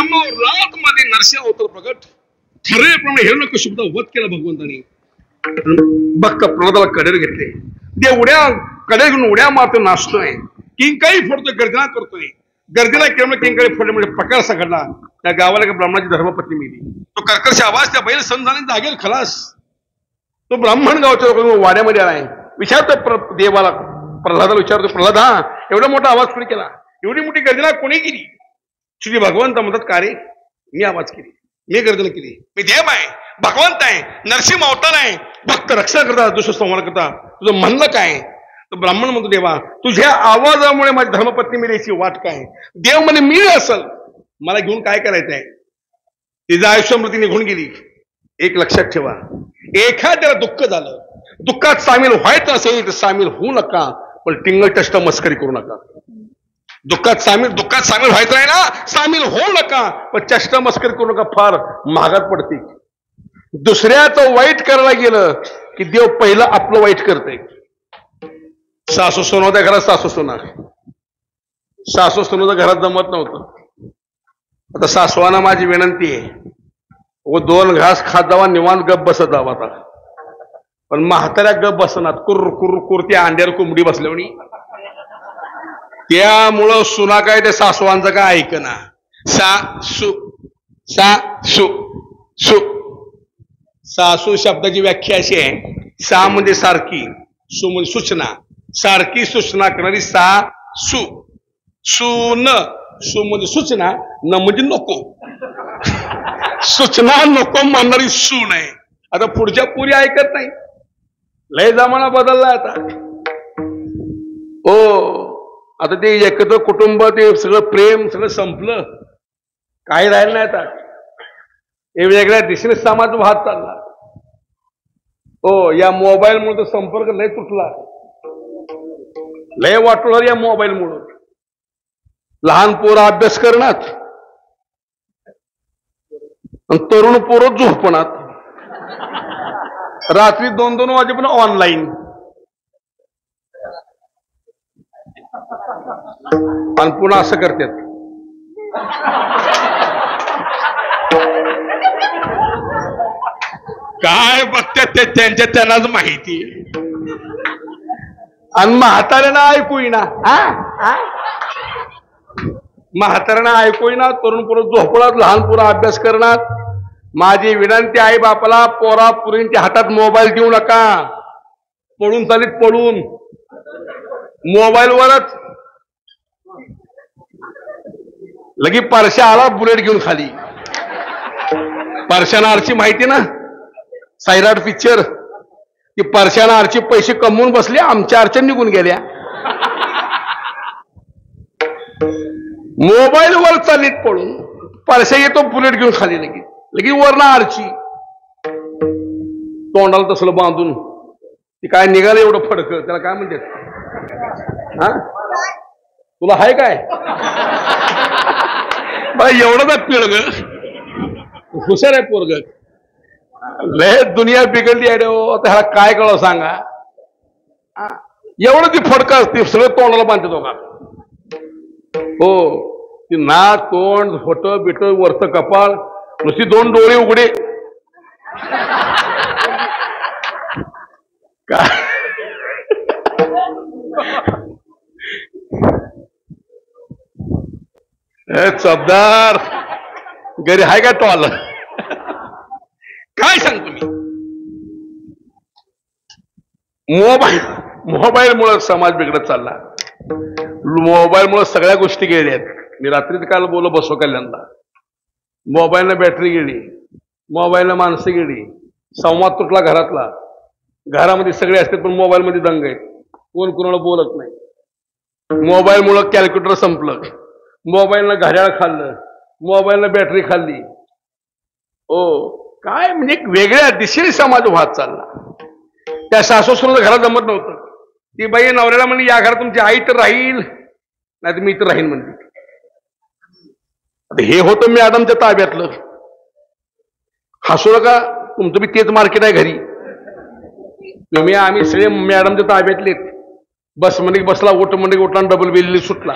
ब्रह्म रात मध्ये नरसिंह अवतार प्रगट ठरवेप्रमाणे हिरण्यकशिपूचा वध केला भगवंतानी. भक्त प्रल्हादाला कडेर घेतले. ते उड्या कडेर घेऊन उड्या मारतो, नाचतोय, किंकाळी फोडतोय, गर्जना करतोय. गर्दीला केल्यामुळे किंकाळी फोडले म्हणजे प्रकार असा घडला. त्या गावाला एका ब्राह्मणाची धर्मपत्नी मिली. तो कर्कश आवाज त्या बैल समजाने जागेल खलास. तो ब्राह्मण गावच्या लोक वाड्यामध्ये आलाय. विचारतो देवाला, प्रल्हादाला विचारतो, प्रल्हादा एवढा मोठा आवाज कोणी केला, एवढी मोठी गर्जना कोणी केली? श्री भगवंत म्हणतात, का रे मी आवाज केली, मी गर्जना केली, मी देव आहे, भगवंत आहे, नरसिंह अवतार आहे, भक्त रक्षा करता, दुष्ट संहार करता, तुझं म्हणणं काय? तर ब्राह्मण म्हणतो, देवा तुझ्या आवाजामुळे माझी धर्मपत्नी मिळायची वाट काय? देव म्हणे मी असल, मला घेऊन काय करायचंय? तिचं आयुष्यामृती निघून गेली. एक लक्षात ठेवा, एखाद्याला दुःख झालं, दुःखात सामील व्हायचं असेल तर सामील होऊ नका, पण टिंगटष्ट मस्करी करू नका. दुःखात सामील व्हायचं आहे ना, सामील होऊ नका, पण चष्ट मस्करी करू नका, फार महागात पडते. दुसऱ्याचं वाईट करायला गेलं की देव पहिलं आपलं वाईट करते. सासू सोनवत्या घरात सासू सोनवत्या घरात जमत नव्हतं. आता सासवाना माझी विनंती आहे, व 2 घास खात जावा, निवांत गप बसत जावा. आता पण म्हाताऱ्या गप बसनात, कुर कुर कुर त्या अंड्यावर कोंबडी बसल्यावणी. त्यामुळं सुना काय त्या सासवांचं काय ऐकना. सासू शब्दाची व्याख्या अशी आहे, सा म्हणजे सारखी, सु म्हणजे सूचना, सारखी सूचना करणारी सासू. सून, सु म्हणजे सूचना, न म्हणजे नको, सूचना नको म्हणणारी सून आहे. आता पुढच्या पुरी ऐकत नाही. लय जमाना बदलला आता. हो, आता ते एकत्र कुटुंब, ते सगळं प्रेम सगळं संपलं, काही राहिलं नाही. आता हे वेगळ्या दिशेने समाज वाहत चालला. हो, या मोबाईलमुळे तर संपर्क लय तुटला, लय वाटलं या मोबाईलमुळे. लहान पोरं अभ्यास करणार, तरुण पोरं झोपणार, रात्री 2-2 वाजेपर्यंत ऑनलाईन. आणि पुन्हा असं करतात, काय बघतात ते त्यांच्या त्यांनाच माहिती. आणि म्हाताऱ्यानं ऐकू ना, म्हाताऱ्यानं ऐकू ना, तरुण पोरं झोपणार, लहान पोरं अभ्यास करणार. माझी विनंती आई बापाला, पोरा पुरींच्या हातात मोबाईल देऊ नका. पळून चालीत, पळून मोबाईलवरच. लगी परशा आला बुलेट घेऊन खाली. परशाना आरची माहिती ना, सैराट पिक्चर, की परशाना आरची पैसे कमवून बसले, आमच्या आरच्या निघून गेल्या. मोबाईलवर चालीत पळून, परशा येतो बुलेट घेऊन खाली, लगी वरना आरची, तोंडाला तसलं बांधून. ती काय निघालं एवढं फडक, त्याला काय म्हणतात? हा, तुला हाय काय? एवढं तर पिळग, हुशार आहे पोरग, लय दुनिया बिघडली आहे रे. आता ह्याला काय कळलं सांगा? एवढं ती फडक असते, सगळं तोंडाला बांधते दोघा. हो, ती नाक, तोंड, होट बिट, वरचं कपाळ, नुसती 2 डोळे उघडे. काय चबदार घरी हाय का टॉल? काय सांगतो मी? मोबाईलमुळे समाज बिघडत चालला. मोबाईलमुळे सगळ्या गोष्टी गेल्यात. मी रात्री काल बोललो बसव कल्याणला, मोबाईलनं बॅटरी गेली, मोबाईलनं माणसं गेली, संवाद तुटला घरातला. घरामध्ये सगळे असते पण मोबाईलमध्ये दंग आहेत, कोण कोणाला बोलत नाही. मोबाईलमुळं कॅल्क्युलेटर संपलं, मोबाईलनं घड्याळ खाल्लं, मोबाईलनं बॅटरी खाल्ली. हो, काय म्हणजे वेगळ्या दिशेने समाज वाहत चालला. त्या सासू सुना घरात जमत नव्हतं. ती बाई नवऱ्याला म्हणली, या घरात तुमची आई तर राहील, नाही तर मी इथं राहीन म्हणली. हे होतं मॅडमच्या ताब्यातलं. हसू नका, तुमचं बी तेच मार्केट आहे घरी. तुम्ही आम्ही सगळे मॅडमच्या ताब्यातले. बस म्हणजे बसला, ओट म्हणजे ओटला, डबल बिल सुटला.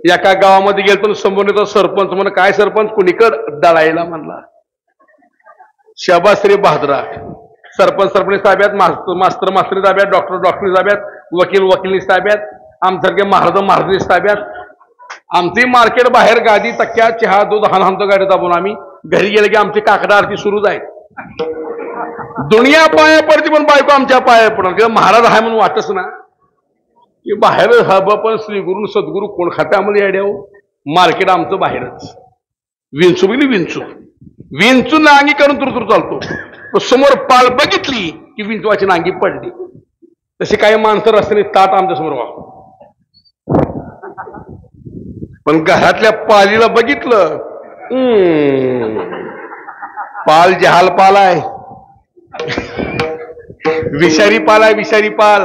एका गावामध्ये गेलतो समोर येतो सरपंच म्हण काय सरपंच कुणीकड दळायला म्हणला. शाबासरी बहादरा. सरपंच ताब्यात, मास्तर ताब्यात, डॉक्टर ताब्यात, वकील ताब्यात, आमच्यासारखे महाराज ताब्यात. आमची मार्केट बाहेर गादी तक्क्या चहा दूध हानतो गाडी दाबून आम्ही घरी गेले की आमची काकडा आरती सुरूच आहे. दुनिया पाया पडते पण बायको आमच्या पाया पडणार किंवा महाराज आहे म्हणून वाटच ना की बाहेर हब पण श्रीगुरु सद्गुरू कोण खाते आम्हाला याड्या. मार्केट आमचं बाहेरच. विंचू नांगी करून तुरतुर चालतो. समोर पाल बघितली की विंचवाची नांगी पडली. तशी काही माणसं रस्त्याने ताट आमच्या समोर वाहतो. पण घरातल्या पालीला बघितलं पाल जहाल पाल आहे. विषारी पाल.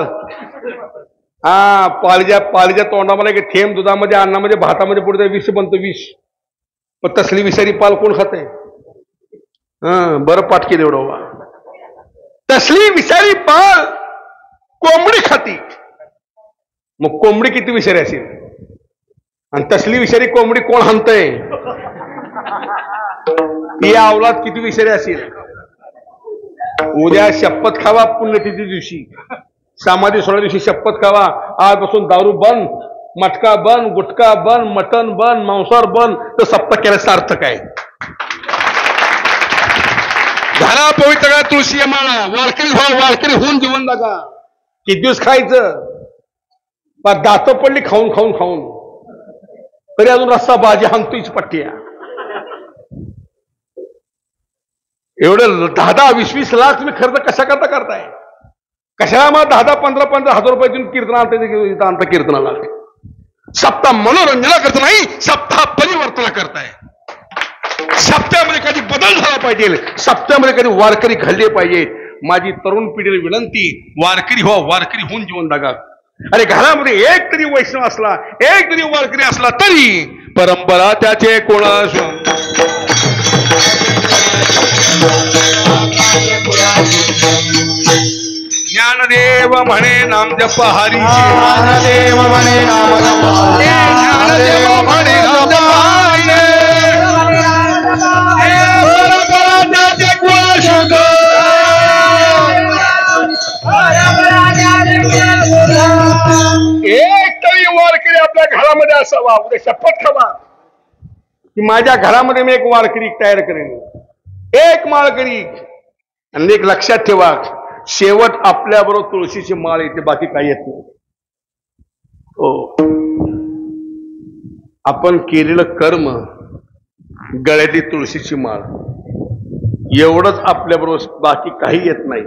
हा पालीच्या तोंडामध्ये एक थेंब दुधामध्ये अन्नामध्ये भातामध्ये पुढे विष बनतं विष. पण तसली विषारी पाल कोण खात आहे. बरं पाठ केलं एवढं. तसली विषारी पाल कोंबडी खाती. मग कोंबडी किती विषारी असेल आणि तसली विषारी कोंबडी कोण हाणतंय. ती अवलाद किती विषारी असेल. उद्या शपथ खावा पुण्यतिथी दिवशी, समाधी सोहळ्या दिवशी शपथ खावा. आजपासून दारू बंद, मटका बंद, गुटखा बंद, मटण बंद, मांसाहार बंद. तर सप्ताह केलं सार्थक आहे. घरा पवित्र तुळशी माळा. वारकरी होऊन जीवन लागा. किती दिवस खायचं. दात पडली खाऊन तरी अजून रस्सा भाजी हाणतोच पट्ट्या. एवढं 10-20 लाख तुम्ही खर्च कशा करता करताय. कशाला मग 10-15 हजार रुपये देऊन कीर्तन कीर्तनाला. सप्ताह मनोरंजना करता नाही, सप्ताह परिवर्तन करताय. सप्त्यामध्ये कधी बदल झाला पाहिजे. सप्त्यामध्ये कधी वारकरी घडले पाहिजेत. माझी तरुण पिढीला विनंती, वारकरी होऊन जीवन जगा. अरे घरामध्ये एक तरी वैष्णव असला, एक तरी वारकरी असला तरी परंपरा त्याचे कोणास. ज्ञानदेव म्हणे नाम जप हरी. ज्ञानदेव म्हणे नाम जप हरी. ज्ञानदेव म्हणे नाम जप हरी. परंपरा त्याचे कोणास. एक तरी वारकरी आपल्या घरामध्ये असावा. उद्या शपथ खावा की माझ्या घरामध्ये मी एक वारकरी तयार करेन. एक माळकरी. आणि एक लक्षात ठेवा, शेवट आपल्याबरोबर तुळशीची माळ येते, बाकी काही येत नाही. हो, आपण केलेलं कर्म, गळ्यातली तुळशीची माळ, एवढंच आपल्याबरोबर, बाकी काही येत नाही.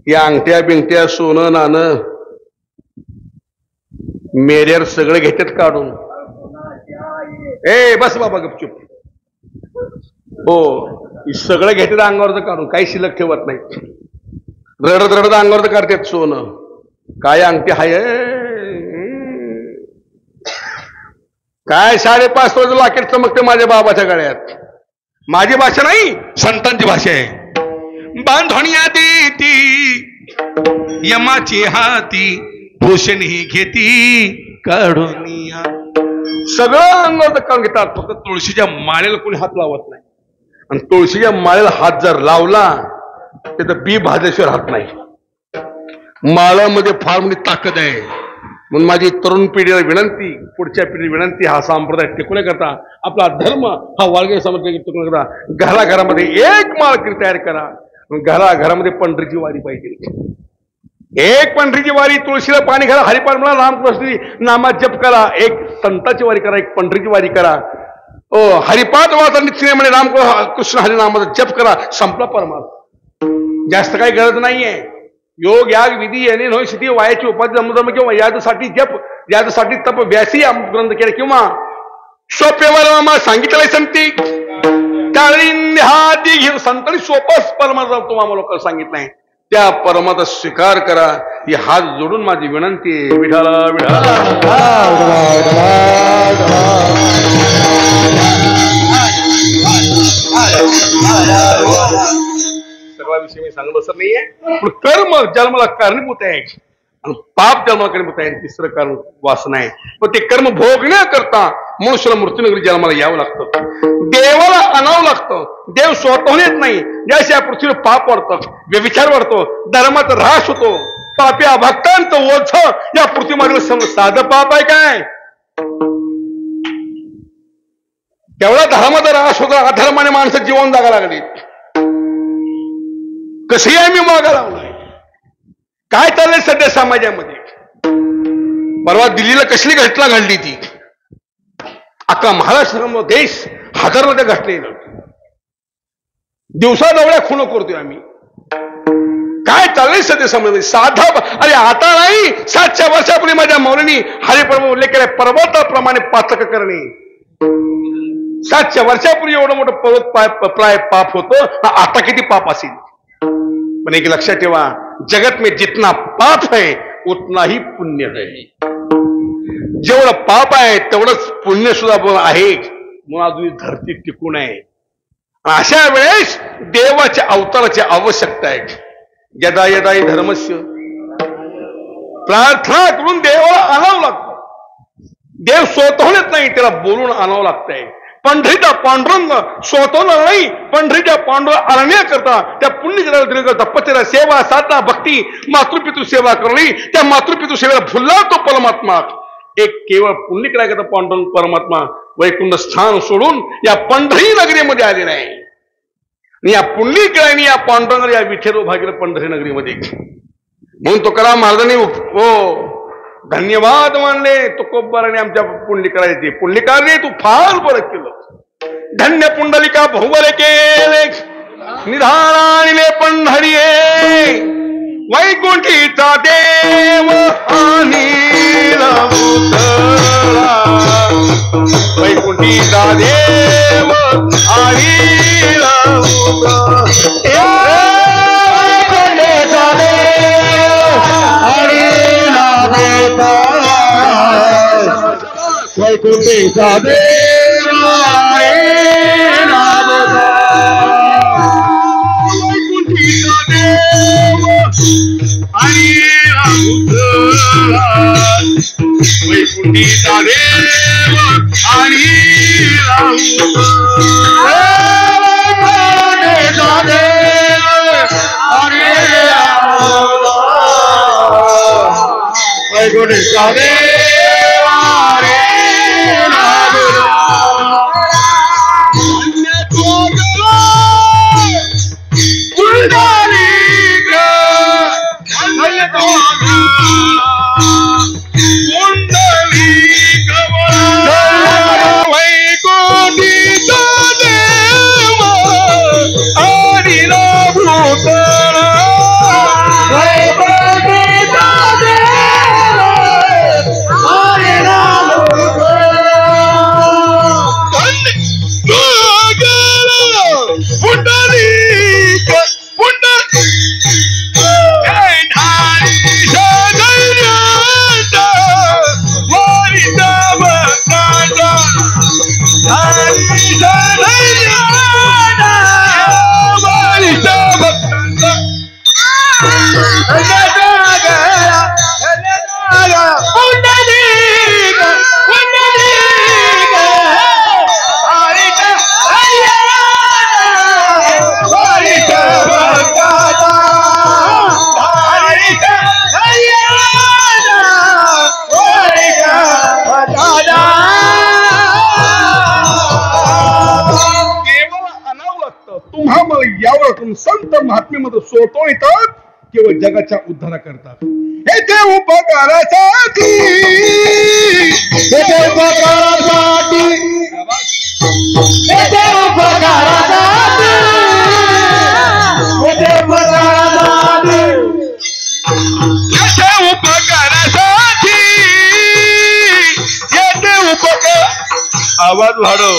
या अंगठ्या बिंगट्या सोनं नाणं मेऱ्यावर सगळं घेतात काढून. बस बाबा गपचूप. हो, सगळं घेतात अंगावर काढून, काही शिल्लक ठेवत नाही. रडत अंगावर काढतात सोनं. काय अंगठी हाय, काय 5.5 लाखेट चमकते माझ्या बाबाच्या गळ्यात. माझी भाषा नाही, संतांची भाषा आहे. बांधण्यात देती यमाची हाती, भूषण ही घेती काढून. सगळं अंगावर काढून घेतात, फक्त तुळशीच्या माळेला कोणी हात लावत नाही. आणि तुळशीच्या माळेला हात जर लावला तर बी भाजल्याशिवाय राहत नाही. माळामध्ये फार मोठी ताकद आहे. म्हणून माझी तरुण पिढीला विनंती, पुढच्या पिढीला विनंती, हा संप्रदाय टिकवण्या करता, आपला धर्म हा वाळगे संप्रदाय टिकवण्या करता घराघरामध्ये एक माळकरी तयार करा. घराघरामध्ये पंढरीची वारी पाहिजे. एक पंढरीची वारी, तुळशीला पाणी घाला, हरिपाठ म्हणा, रामकृष्ण नामात जप करा. एक संताची वारी करा, एक पंढरीची वारी करा. हरिपाठ वाचा, निश्चय म्हणे रामकृष्ण हरिनामाचा जप करा. संपला परमार्थ. जास्त काही गरज नाहीये. योग याग विधी येणे होय सिद्धी वायाची उपाधी जमधर्म किंवा यासाठी जप, यासाठी तप, व्यासी ग्रंथ केले किंवा सोप्यावर सांगितलंय संती टाळी घेऊन संतांनी सोपच परमार्थ तुम्हाला लोक सांगितलंय. त्या परमार्थ स्वीकार करा. ही हात जोडून माझी विनंती आहे. विठाला विठाला. सगळा विषय मी सांगत बसत नाहीये, पण कर्म जन्माला कारणीभूत आहे. आणि पाप जन्माकडे होत आहे. तिसरं कारण वासना आहे. पण ते कर्म भोगण्याकरता मनुष्याला मृत्यूनगरी जन्माला यावं लागतं, देवाला आणावं लागतं. देव स्वतःहून येत नाही. ज्याशी या पृथ्वीवर पाप वाढतं, व्यभिचार वाढतो, धर्माचा ऱ्हास होतो, पापी अभक्तांचं ओझ या पृथ्वीमागलं साधं पाप आहे काय? तेवढा धर्माचा ऱ्हास होता. अधर्माने माणसं जीवन जागा लागली. कशी आहे मी मागा लावलाय? काय चाललंय सध्या समाजामध्ये? परवा दिल्लीला कसली घटना घडली ती? अख्खा महाराष्ट्र देश हादरला त्या घटनेनं. दिवसा डोळ्या खून करतोय आम्ही. काय चाललंय सध्या समाजामध्ये? साधा अरे आता नाही, 700 वर्षापूर्वी माझ्या मौलींनी हरिपर्व उल्लेख केलाय, पर्वताप्रमाणे पातक करणे. 700 वर्षापूर्वी एवढं मोठं पर्वत पाप होतं, आता किती पाप असेल? पण एक लक्षात ठेवा, जगत में जितना पाप है उतना ही पुण्य है. जेवढं पाप आहे तेवढंच पुण्य सुद्धा आहे. म्हणून अजून धरती टिकून आहे. अशा वेळेस देवाच्या अवताराची आवश्यकता आहे. यदा यदा धर्मस्य, प्रार्थना करून देवाला आणावं लागतं. देव स्वतःहून येत नाही, त्याला बोलून आणावं लागतंय. पंढरीचा पांडुरंग स्वतःहून नाही, पंढरीच्या पांडुरंग आणण्याकरता त्या पुण्य तपस्या, सेवा, साधना, भक्ती, मातृपितृ सेवा करणे. त्या मातृपितृ सेवेला भुलला तो परमात्मा. एक केवळ पुण्य करायकरता पांडुरंग परमात्मा वैकुंठ स्थान सोडून या पंढरी नगरीमध्ये आलेला आहे. आणि या पुण्य केल्याने या पांडुरंग या विठ्ठल उभा केलं पंढरी नगरीमध्ये. म्हणून तुकाराम महाराजांनी हो धन्यवाद मानले तुकोबाराने आमच्या पुंडलिकाला. पुंडलिकाने तू फार बरं केलं. धन्य पुंडलिका बहुबल केले, निधानानिले पंढरीये. वैकुंठीचा देव आणि वैकुंठीचा देव आणि वैकुंठीचा देव वैकुंठीचा देव आणि वैकुंठीचा देव आणि वैकुंठीचा देव संत महात्मेमध्ये स्वतः येतात केवळ जगाच्या उद्धारा करतात. येथे उपकारासाठी येथे उपकारासाठी येथे उपकारासाठी येथे उपकारासाठी येथे उपकारासाठी येथे उपकार आवाज वाढव.